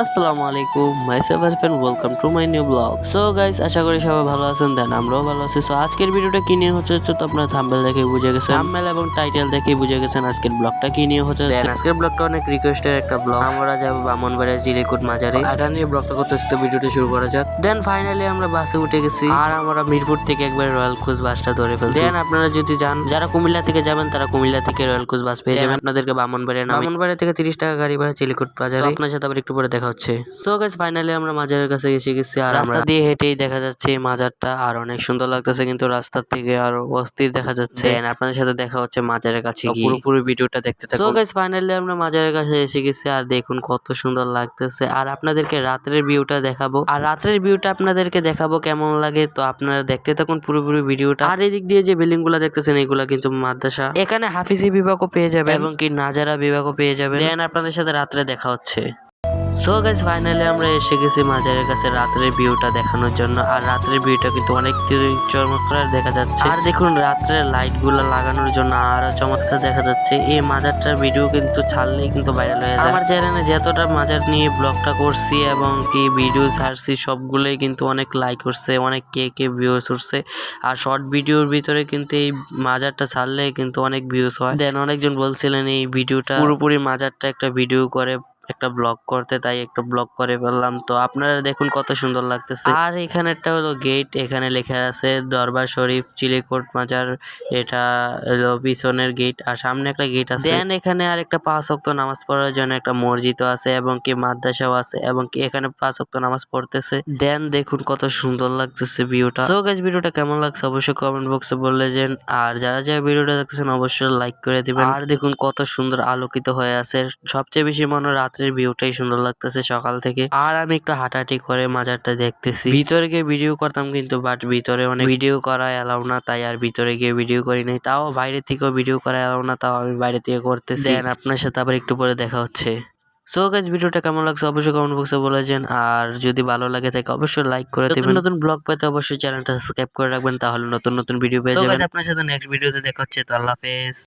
আসসালামু আলাইকুম, myself Arfan, welcome to my new blog. So guys, আশা করি সবাই ভালো আছেন, দেন আমরাও ভালো আছি। সো আজকের ভিডিওটা কি নিয়ে হচ্ছে তো আপনারা থাম্বনেল দেখে বুঝে গেছেন, থাম্বনেল এবং টাইটেল দেখে বুঝে গেছেন আজকের ব্লগটা কি নিয়ে হচ্ছে। দেন আজকের ব্লগটা অনেক রিকোয়েস্টের একটা ব্লগ। আমরা যাবো ব্রাহ্মণবাড়িয়া জিলিকুট মাজারে, এটা নিয়ে ব্লগটা করতেছি, তো ভিডিওটা শুরু করা যাক। দেন ফাইনালি আমরা বাসে উঠে গেছি, আর আমরা মিরপুর থেকে একবার রয়্যাল ক্রুজ বাসটা ধরে ফেলছি। দেন আপনারা যদি যান, যারা কুমিল্লা থেকে যাবেন তারা কুমিল্লা থেকে রয়্যাল ক্রুজ বাস পেয়ে যাবেন। আপনাদেরকে ব্রাহ্মণবাড়িয়া থেকে 30 টাকা গাড়ি ভাড়া চিলিকুট বাজারে। আপনার সাথে আবার একটু পরে দেখা হচ্ছে। সো গাইস, ফাইনালি আমরা মাজারের কাছে এসে গেছি, আর রাস্তা দিয়ে হেঁটেই দেখা যাচ্ছে এই মাজারটা, আর অনেক সুন্দর লাগতেছে, কিন্তু রাস্তার থেকে আরো অস্থির দেখা যাচ্ছে। আপনাদের সাথে দেখা হচ্ছে মাজারের কাছে গিয়ে, পুরো ভিডিওটা দেখতে থাকুন। সো গাইস, ফাইনালি আমরা মাজারের কাছে এসে গেছি, আর দেখুন কত সুন্দর লাগতেছে। আর আপনাদেরকে রাতের ভিউটা দেখাবো, আর রাতের ভিউটা আপনাদেরকে দেখাবো কেমন লাগে, তো আপনারা দেখতে থাকুন পুরোপুরি ভিডিওটা। আর এদিক দিয়ে যে বিল্ডিং গুলা দেখতেছেন এগুলা কিন্তু মাদ্রাসা, এখানে হাফিজি বিভাগও পেয়ে যাবে এবং কি নাজারা বিভাগও পেয়ে যাবে। দেন আপনাদের সাথে রাত্রে দেখা হচ্ছে। সো গাইস, ফাইনালি আমরা এসে গেছি মাজারের কাছে রাত্রের ভিউটা দেখানোর জন্য, আর রাত্রের ভিউটা কিন্তু অনেক চমৎকার দেখা যাচ্ছে। আর দেখুন রাত্রের লাইট গুলা লাগানোর জন্য আরো চমৎকার দেখা যাচ্ছে। এই মাজারটার ভিডিও কিন্তু ছাড়লেই কিন্তু ভাইরাল হয়ে যায়। আমার চ্যানেলে যতটা মাজার নিয়ে ব্লগটা করছি এবং কি ভিডিও ছাড়ছি সবগুলোই কিন্তু অনেক লাইক করছে, অনেক কে ভিউজ করছে। আর শর্ট ভিডিওর ভিতরে কিন্তু এই মাজারটা ছাড়লে কিন্তু অনেক ভিউজ হয়। দেন অনেকজন বলছিলেন এই ভিডিওটা পুরোপুরি মাজারটা একটা ভিডিও করে একটা ব্লগ করতে, তাই একটা ব্লগ করে ফেললাম। তো আপনারা দেখুন কত সুন্দর লাগতেছে। আর এখানেরটা হলো গেট, এখানে লেখা আছে দরবার শরীফ চিলিকোট মাজার, এটা হলো পিছনের গেট, আর সামনে একটা গেট আছে। দেন এখানে আর একটা 5 ওয়াক্ত নামাজ পড়ার জন্য একটা মসজিদও আছে এবং কি মাদ্রাসাও আছে, এবং কি এখানে 5 ওয়াক্ত নামাজ পড়তেছে। দেন দেখুন কত সুন্দর লাগতেছে ভিউটা। সো গাইস, ভিডিওটা কেমন লাগছে অবশ্যই কমেন্ট বক্সে বললে যেন, আর যারা যারা ভিডিওটা দেখতেছেন অবশ্যই লাইক করে দিবেন। আর দেখুন কত সুন্দর আলোকিত হয়ে আছে, সবচেয়ে বেশি মনে রাত্রের ভিউটাই সুন্দর লাগতেছে সকাল থেকে। আর আমি একটু হাঁটাহাঁটি করে মাজারটা দেখতেছি। ভিতরে গিয়ে ভিডিও করতাম কিন্তু বাট ভিতরে অনেক ভিডিও করা এলাও না, তাই আর ভিতরে গিয়ে ভিডিও করি নাই। তাও বাইরে থেকেও ভিডিও করা এলাও না, তাও আমি বাইরে থেকে করতেছি। দেন আপনার সাথে আবার একটু পরে দেখা হচ্ছে। সো গাইস, ভিডিওটা কেমন লাগছে অবশ্যই কমেন্ট বক্সে বলে যান, আর যদি ভালো লাগে থাকে অবশ্যই লাইক করে দিবেন। নতুন ব্লগ পেতে অবশ্যই চ্যানেলটা সাবস্ক্রাইব করে রাখবেন, তাহলে নতুন নতুন ভিডিও পেয়ে যাবেন। আপনার সাথে নেক্সট ভিডিওতে দেখা হচ্ছে। তো আল্লাহ হাফেজ।